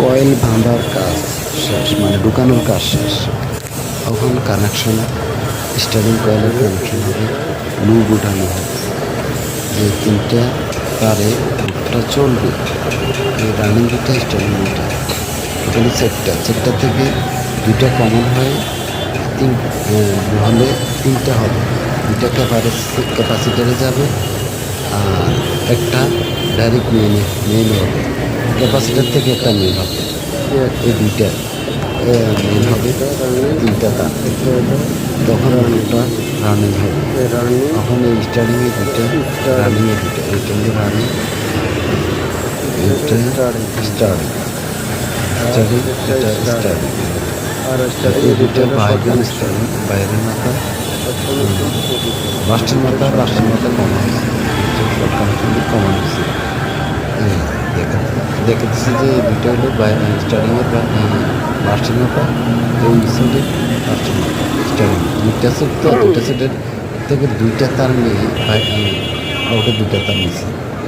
Coil বাঁধার কাজ শেষ, মানে ঢুকানোর কাজ শেষ। তখন কানেকশন, স্টার্টিং কয়েলের কানেকশন হবে, লুব উঠানো হবে। যে তিনটা তারে লুপটা চলবে, এই রানিং দুটা স্টার্টিং দুটা, এখানে চারটা থেকে দুইটা কমন হয়, তিন হলে তিনটা হবে, দুইটা ক্যাপাসিটারে যাবে আর একটা ডাইরেক্ট মেন হবে, ক্যাপাসিটার থেকে একটা মেন হবে, এই দুইটা মেন হবে, তিনটা তার তখন ওটা রানিং হবে। তখন এই স্টার্টিংয়ে দুইটা, রানিংয়ে দুইটা, এইটা হলো রানিং, এইটা স্টার্টিং, এটা স্টার্টিং। এই দুইটা বাইরের স্টার্টিং, বাইরের মাথা, লাস্টের মাথা কমা হয়েছে, সব কানেকশন কমা হয়েছে। দেখাচ্ছে যে এই দুইটা হলো স্টার্টিংয়ের লাস্টের মাথা, এই সাইডে লাস্টের মাথা স্টার্টিং। দুইটা সেট তো, দুইটা সেটের থেকে দুইটা তার নিয়ে আউটের দুইটা তার নিয়েছে।